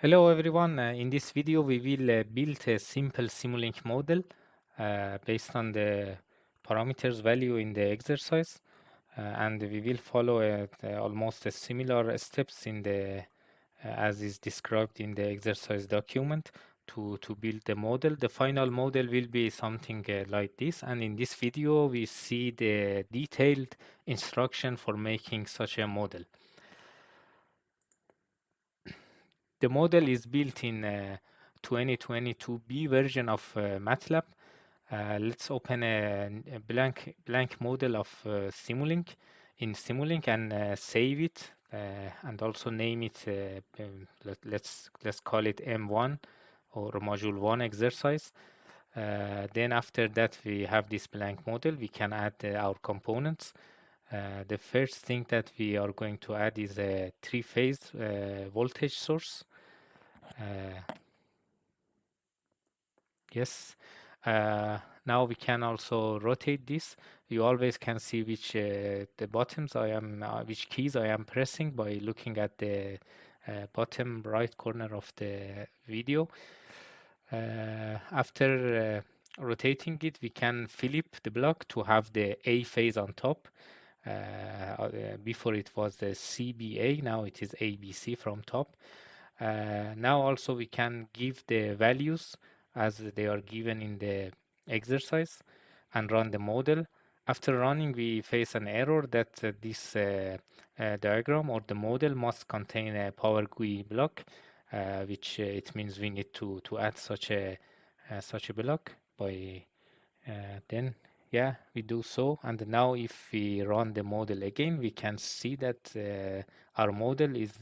Hello everyone. In this video we will build a simple Simulink model based on the parameters value in the exercise, and we will follow almost a similar steps in the as is described in the exercise document to build the model. The final model will be something like this, and in this video we see the detailed instruction for making such a model. The model is built in 2022B version of Matlab. Let's open a blank model of Simulink in Simulink and save it and also name it. Let's call it M1 or Module 1 exercise. Then after that we have this blank model. We can add our components. The first thing that we are going to add is a three-phase voltage source. Yes. Now we can also rotate this. You always can see which the buttons which keys I am pressing by looking at the bottom right corner of the video. After rotating it, we can flip the block to have the A phase on top. Before it was the CBA, now it is ABC from top. Now also we can give the values as they are given in the exercise and run the model. After running, we face an error that this diagram or the model must contain a power GUI block, which it means we need to add such a block by then. Yeah, we do so. And now if we run the model again, we can see that our model is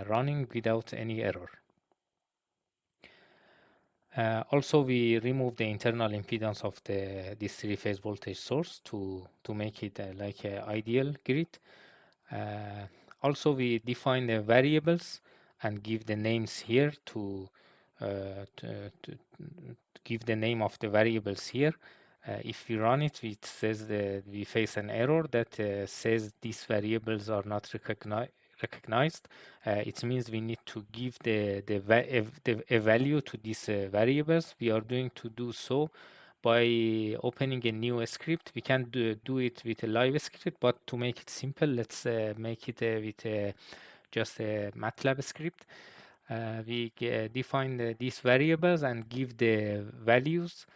running without any error. Also, we remove the internal impedance of this three-phase voltage source to make it like an ideal grid. Also, we define the variables and give the names here to give the name of the variables here. If we run it, it says that we face an error that says these variables are not recognized. It means we need to give a value to these variables. We are going to do so by opening a new script. We can do it with a live script, but to make it simple, let's make it with just a Matlab script. We define these variables and give the values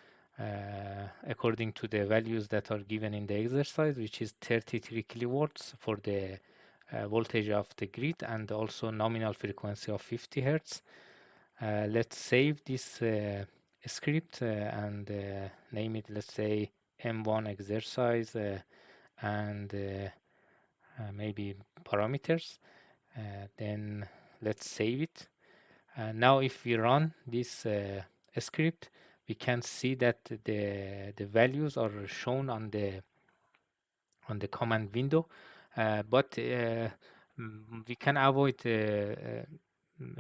according to the values that are given in the exercise, which is 33 kilovolts for the voltage of the grid and also nominal frequency of 50 hertz. Let's save this script and name it, let's say, M1 exercise and maybe parameters. Then let's save it. Now if we run this script, we can see that the values are shown on the command window, but we can avoid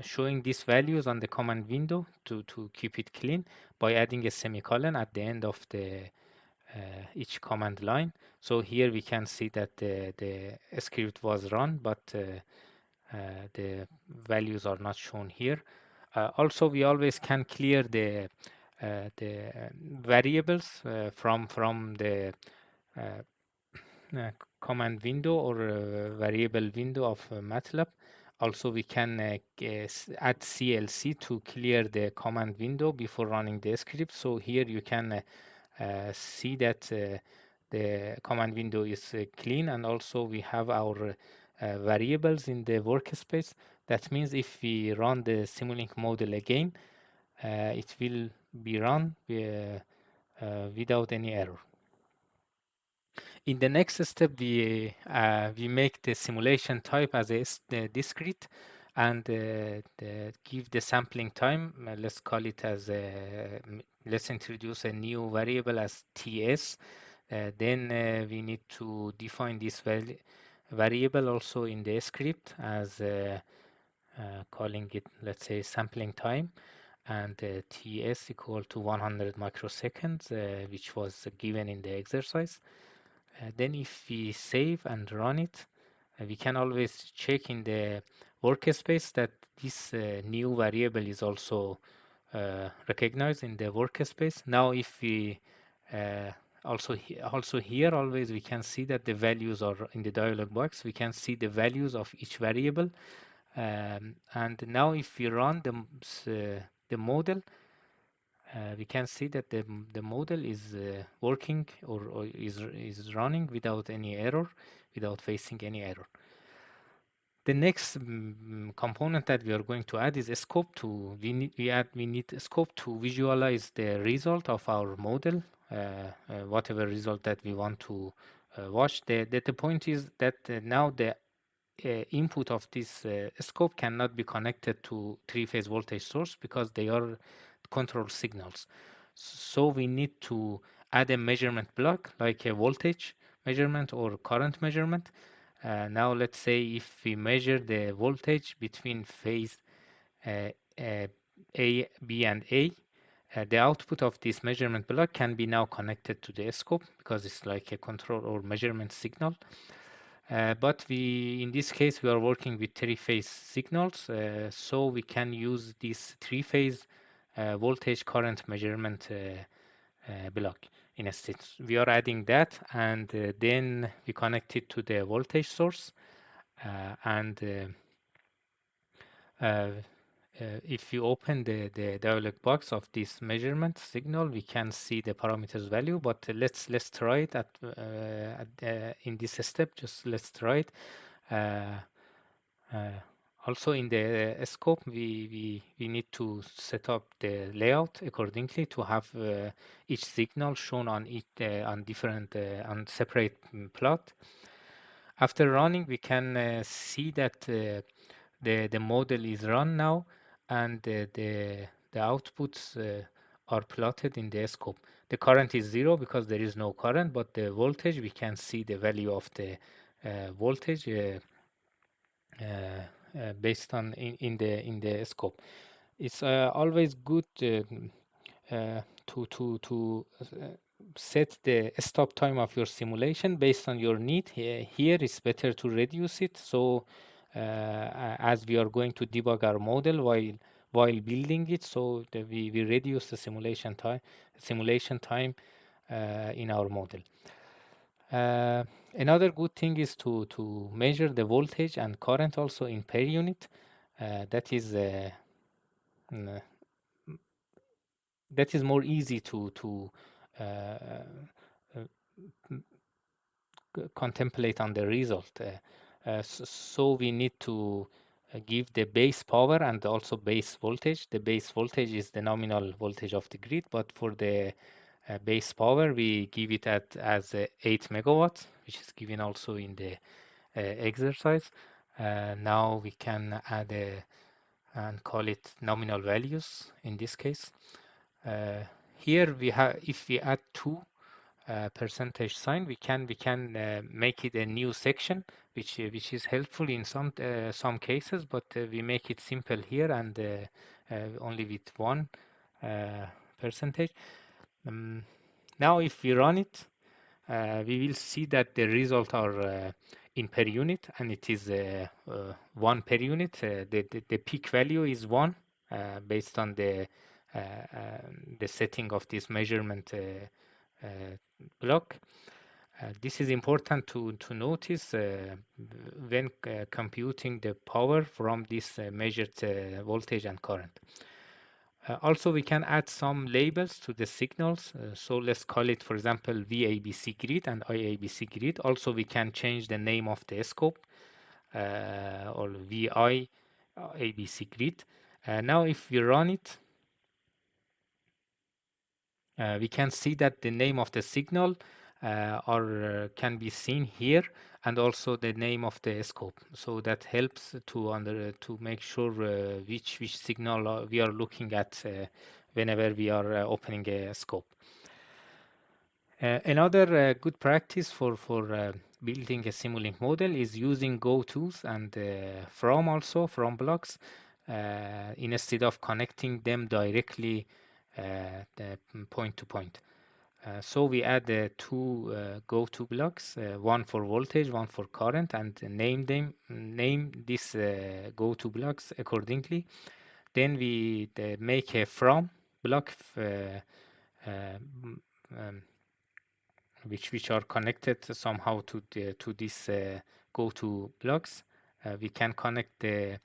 showing these values on the command window to keep it clean by adding a semicolon at the end of each command line. So here we can see that the script was run, but the values are not shown here. Also, we always can clear the variables from the command window or variable window of Matlab. Also, we can add CLC to clear the command window before running the script. So here you can see that the command window is clean, and also we have our variables in the workspace. That means if we run the Simulink model again, it will be run without any error. In the next step, we make the simulation type as a discrete and give the sampling time. Let's call it as let's introduce a new variable as TS. Then we need to define this variable also in the script as calling it, let's say, sampling time, and TS equal to 100 microseconds, which was given in the exercise. Then if we save and run it, we can always check in the workspace, that this new variable is also recognized in the workspace. Now if we also here always we can see that the values are in the dialog box. We can see the values of each variable, and now if we run the model, we can see that the model is working, or is running without any error, without facing any error. The next component that we are going to add is a scope to we need a scope to visualize the result of our model, whatever result that we want to watch. The point is that now the input of this scope cannot be connected to three-phase voltage source because they are control signals. So we need to add a measurement block like a voltage measurement or current measurement. Now let's say if we measure the voltage between phase uh, uh, A, B and A, the output of this measurement block can be now connected to the scope because it's like a control or measurement signal. But in this case, we are working with three-phase signals, so we can use this three-phase voltage current measurement block. Instead, we are adding that, and then we connect it to the voltage source, and if you open the dialog box of this measurement signal, we can see the parameters value, but let's try it in this step. Just let's try it. Uh, uh, Also in the scope, we need to set up the layout accordingly to have each signal shown on each on different on separate plot. After running, we can see that the model is run now, and the outputs are plotted in the scope. The current is 0 because there is no current, but the voltage, we can see the value of the voltage based on in the scope. It's always good to set the stop time of your simulation based on your need. Here it's better to reduce it. So as we are going to debug our model while building it, so that we reduce the simulation time in our model. Another good thing is to measure the voltage and current also in per unit. Mm, that is more easy to uh, uh, contemplate on the result. So we need to give the base power and also base voltage. The base voltage is the nominal voltage of the grid, but for the base power we give it as 8 megawatts, which is given also in the exercise. Now we can add and call it nominal values in this case. Here we have, if we add two percentage sign, we can make it a new section, which is helpful in some cases, but we make it simple here, and only with one percentage. Now if we run it, we will see that the results are in per unit, and it is 1 per unit. The peak value is 1 based on the setting of this measurement block. This is important to notice when computing the power from this measured voltage and current. Also, we can add some labels to the signals. So let's call it, for example, VABC grid and IABC grid. Also, we can change the name of the scope or VI ABC grid. Now, if we run it, we can see that the name of the signal can be seen here, and also the name of the scope. So that helps to make sure which signal we are looking at whenever we are opening a scope. Another good practice for building a Simulink model is using Go tools and from blocks instead of connecting them directly point to point. So we add two go-to blocks, one for voltage, one for current, and name these go-to blocks accordingly. Then we make a from block um, which are connected somehow to these go-to blocks. We can connect the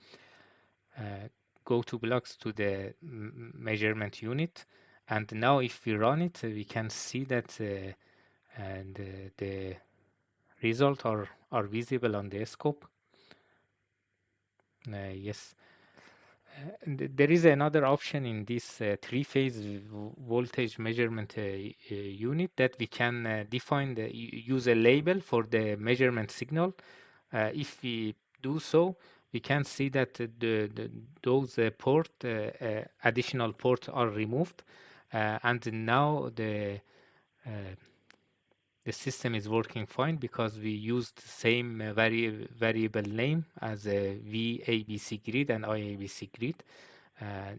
go-to blocks to the measurement unit, and now if we run it, we can see that and the result are visible on the scope. Yes. There is another option in this three-phase voltage measurement unit that we can use a label for the measurement signal. If we do so, we can see that those additional ports are removed, and now the system is working fine because we used the same variable name as a VABC grid and IABC grid.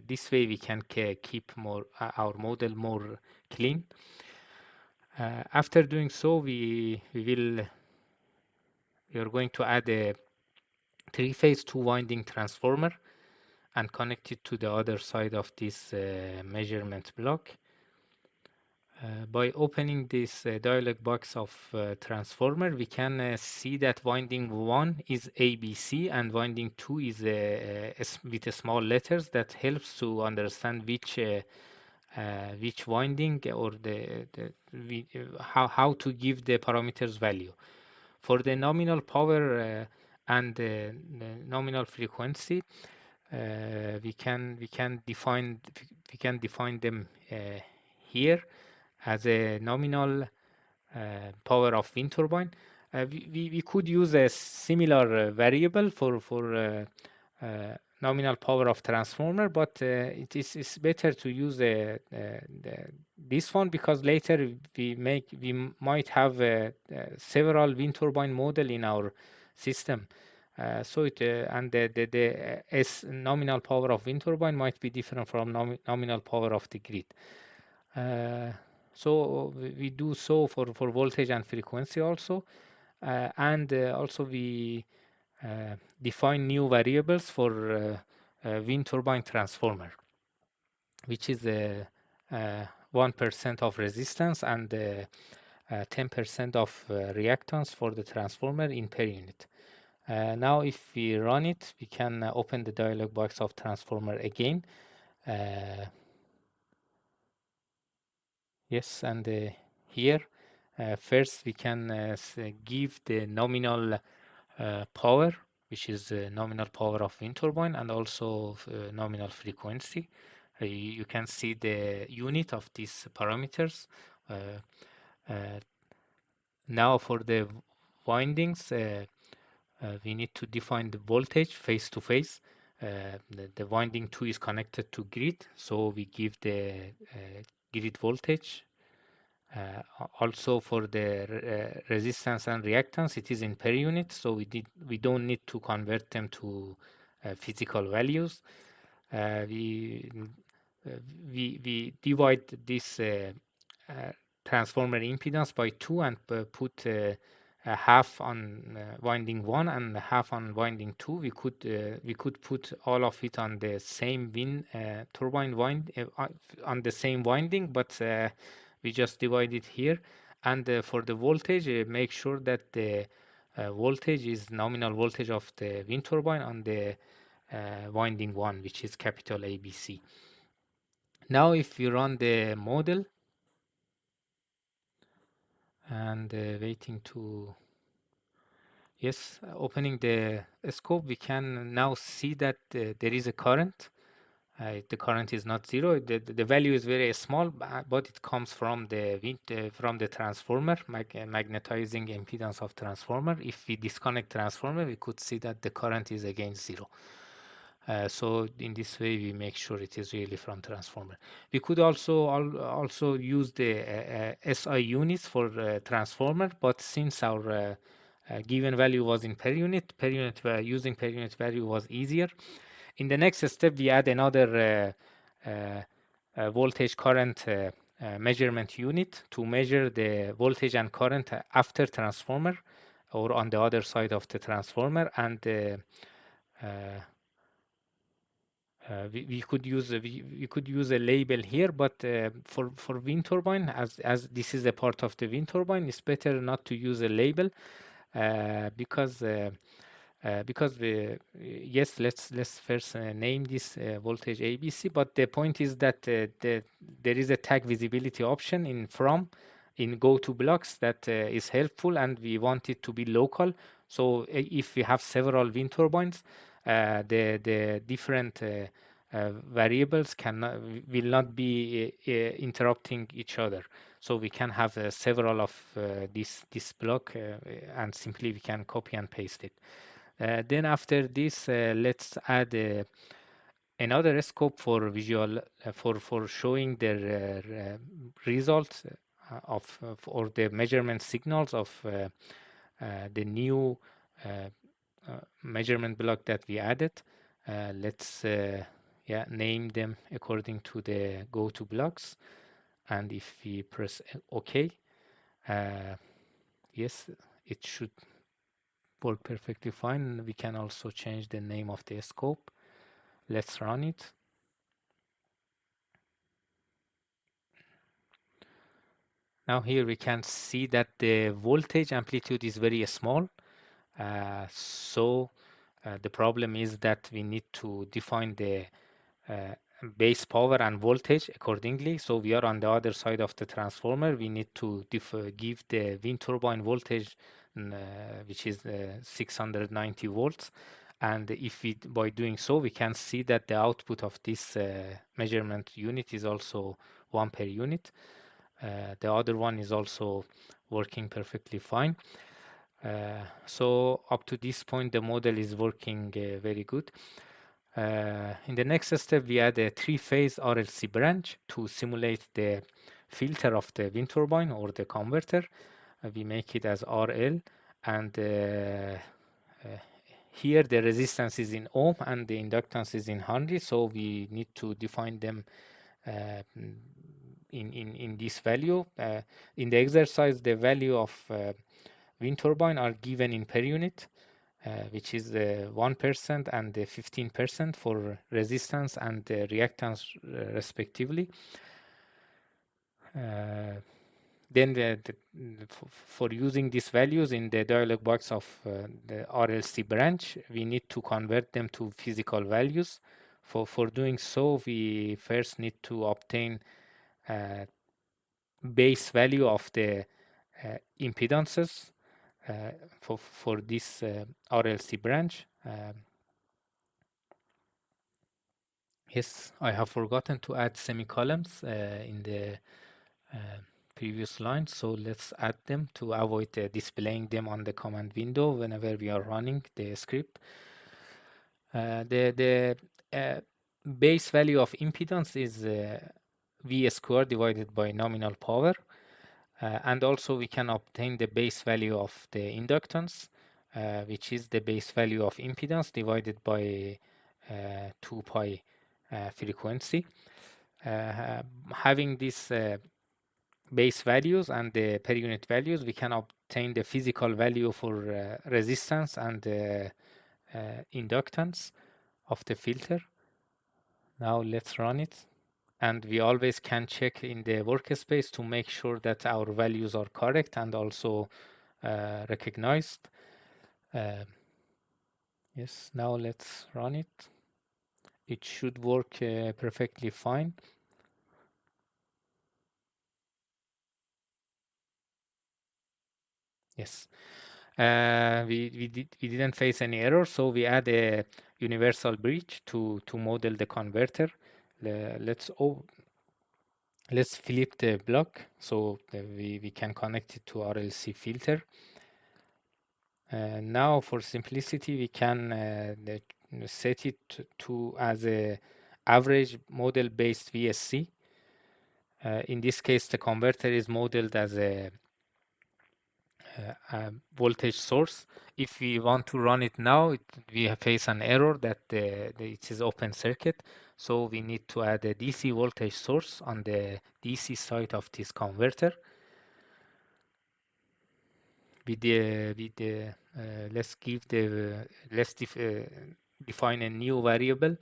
This way we can keep our model more clean. After doing so, we are going to add a three-phase two-winding transformer and connect it to the other side of this measurement block. By opening this dialog box of transformer, we can see that winding 1 is ABC and winding 2 is with small letters. That helps to understand which winding or how to give the parameters value. For the nominal power and the nominal frequency, we can define them here as a nominal power of wind turbine. We could use a similar variable for nominal power of transformer, but it's better to use this one because later we might have several wind turbine model in our system. So it and the S nominal power of wind turbine might be different from nominal power of the grid. So we do so for voltage and frequency also, and also we define new variables for wind turbine transformer, which is 1% of resistance and 10% of reactance for the transformer in per unit. Now if we run it, we can open the dialog box of transformer again. Yes, and here first we can give the nominal power, which is nominal power of wind turbine, and also nominal frequency. You can see the unit of these parameters. Now for the windings, we need to define the voltage face to face. The winding 2 is connected to grid, so we give the grid voltage. Also for the resistance and reactance, it is in per unit, so we don't need to convert them to physical values. We divide this transformer impedance by 2 and put half on winding 1 and half on winding 2. We could put all of it on the same wind turbine on the same winding, but we just divide it here. And for the voltage, make sure that the voltage is nominal voltage of the wind turbine on the winding 1, which is capital ABC. Now if you run the model and waiting to opening the scope, we can now see that there is a current. The current is not zero. The value is very small, but it comes from the transformer, magnetizing impedance of transformer. If we disconnect transformer, we could see that the current is again zero. So in this way, we make sure it is really from transformer. We could also use the SI units for transformer, but since our given value was in per unit, using per unit value was easier. In the next step, we add another voltage current measurement unit to measure the voltage and current after transformer or on the other side of the transformer, and uh, we could use we could use a label here, but for wind turbine, as this is a part of the wind turbine, it's better not to use a label, because yes, let's first name this voltage ABC. But the point is that there is a tag visibility option in go to blocks that is helpful, and we want it to be local. So if we have several wind turbines, the different variables cannot will not be interrupting each other. So we can have several of this block, and simply we can copy and paste it. Then after this, let's add another scope for visual for showing the results or the measurement signals of the new uh, measurement block that we added. Let's yeah, name them according to the go-to blocks, and if we press OK, yes, it should work perfectly fine. We can also change the name of the scope. Let's run it. Now here we can see that the voltage amplitude is very small. So the problem is that we need to define the uh, base power and voltage accordingly. So we are on the other side of the transformer. We need to give the wind turbine voltage, which is 690 volts. And if we, by doing so, we can see that the output of this measurement unit is also 1 per unit. The other one is also working perfectly fine. So up to this point, the model is working very good. In the next step, we add a three-phase RLC branch to simulate the filter of the wind turbine or the converter. We make it as RL, and here the resistance is in ohm and the inductance is in Henry, so we need to define them in this value. In the exercise, the value of wind turbine are given in per unit, which is 1% and 15% for resistance and reactance respectively. Then for using these values in the dialog box of the RLC branch, we need to convert them to physical values. For doing so, we first need to obtain base value of the impedances for this RLC branch. Yes, I have forgotten to add semicolons in the previous line, so let's add them to avoid displaying them on the command window whenever we are running the script. The base value of impedance is V squared divided by nominal power, and also we can obtain the base value of the inductance, which is the base value of impedance divided by 2 pi frequency. Having these base values and the per unit values, we can obtain the physical value for resistance and inductance of the filter. Now let's run it. And we always can check in the workspace to make sure that our values are correct and also recognized. Yes, now let's run it. It should work perfectly fine. Yes. We didn't face any error, so we add a universal bridge to model the converter. Let's flip the block so that we can connect it to RLC filter. Now for simplicity, we can set it to as a average model based VSC. In this case, the converter is modeled as a voltage source. If we want to run it now, we face an error that it is open circuit. So we need to add a DC voltage source on the DC side of this converter. Let's define a new variable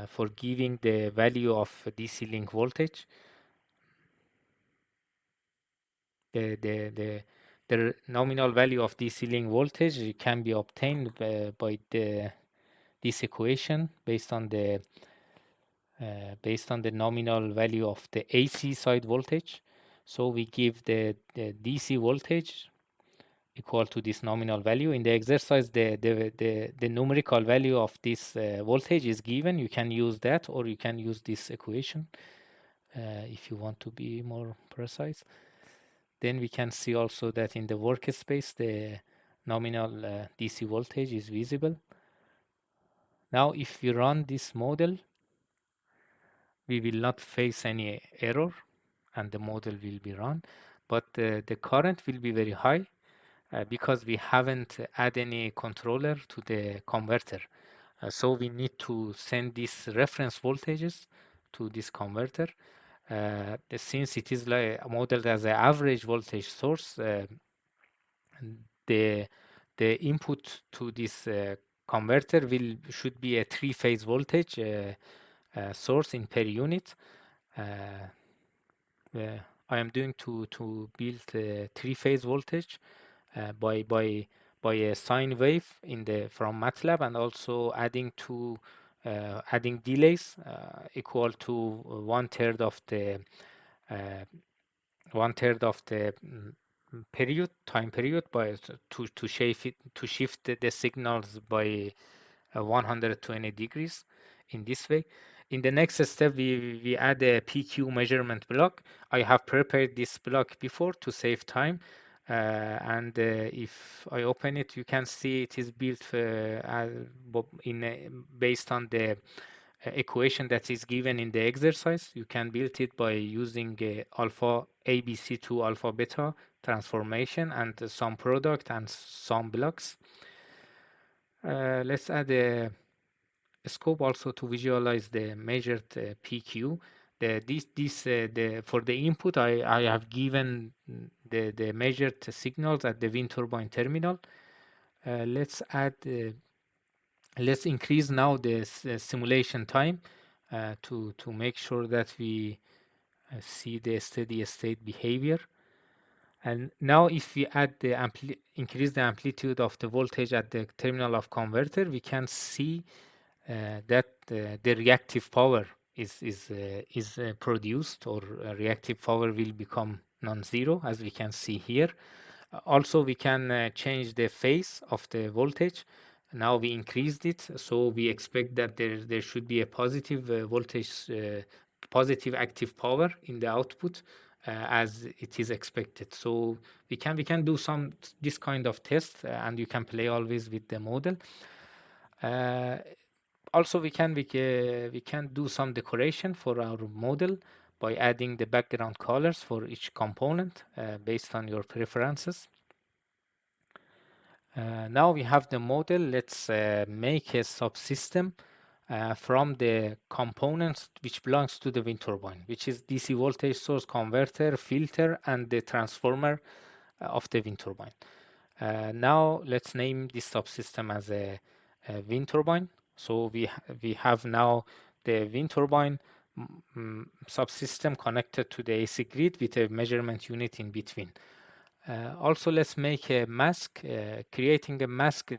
for giving the value of DC link voltage. The nominal value of DC link voltage can be obtained by this equation based on the nominal value of the AC side voltage. So we give the DC voltage equal to this nominal value. In the exercise, the numerical value of this voltage is given. You can use that, or you can use this equation if you want to be more precise. Then we can see also that in the workspace, the nominal DC voltage is visible. Now, if we run this model, we will not face any error and the model will be run, but the current will be very high because we haven't add any controller to the converter. So we need to send these reference voltages to this converter. Since it is like modeled as an average voltage source, the input to this converter should be a three-phase voltage source in per unit. I am doing to build three-phase voltage by a sine wave from Matlab, and also adding delays equal to uh, one third of the time period to shift the signals by 120 degrees in this way. In the next step, we add a PQ measurement block. I have prepared this block before to save time. And if I open it, you can see it is built based on the equation that is given in the exercise. You can build it by using alpha ABC to alpha beta transformation and some product and some blocks. Let's add a scope also to visualize the measured PQ. For the input, I have given the measured signals at the wind turbine terminal. Let's increase now the simulation time to make sure that we see the steady state behavior. And now if we add increase the amplitude of the voltage at the terminal of converter, we can see that the reactive power is produced, or reactive power will become non-zero, as we can see here. Also, we can change the phase of the voltage. Now we increased it, so we expect that there should be a positive voltage, positive active power in the output as it is expected. So we can do this kind of test, and you can play always with the model. Also, we can do some decoration for our model by adding the background colors for each component based on your preferences. Now we have the model. Let's make a subsystem from the components which belongs to the wind turbine, which is DC voltage source, converter, filter, and the transformer of the wind turbine. Now let's name this subsystem as a wind turbine. So we have now the wind turbine subsystem connected to the AC grid with a measurement unit in between. Also, let's make a mask. Creating a mask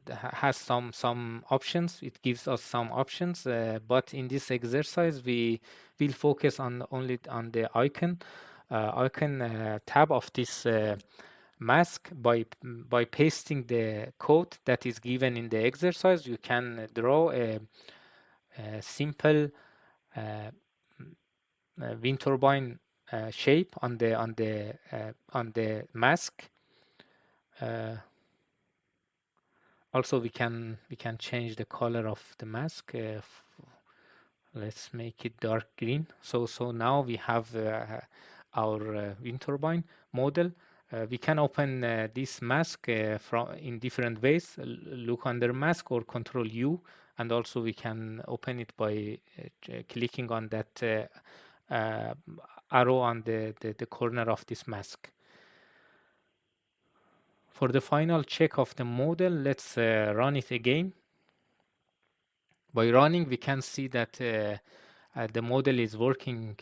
has some options. It gives us some options, but in this exercise, we will focus only on the icon tab of this mask. By pasting the code that is given in the exercise, you can draw a simple wind turbine shape on the mask. Also, we can change the color of the mask. Let's make it dark green. So now we have our wind turbine model, We can open this mask from in different ways. Look under mask or Control U, and also we can open it by clicking on that arrow on the corner of this mask. For the final check of the model, let's run it again. By running, we can see that the model is working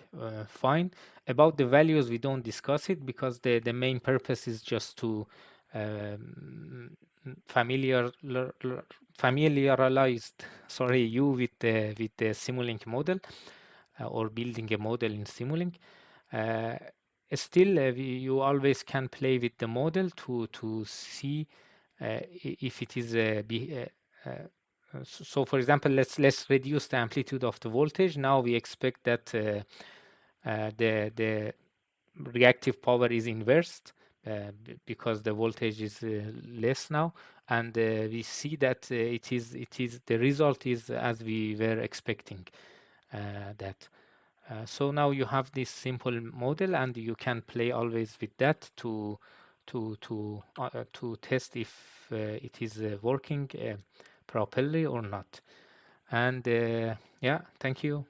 fine. About the values, we don't discuss it because the main purpose is just to um, familiar familiarized you with the Simulink model or building a model in Simulink. Uh, Still, you always can play with the model to see if it is so for example, let's reduce the amplitude of the voltage. Now we expect that the reactive power is inversed because the voltage is less now, and we see that it is the result is as we were expecting that. So now you have this simple model, and you can play always with that to test if it is working properly or not. And yeah, thank you.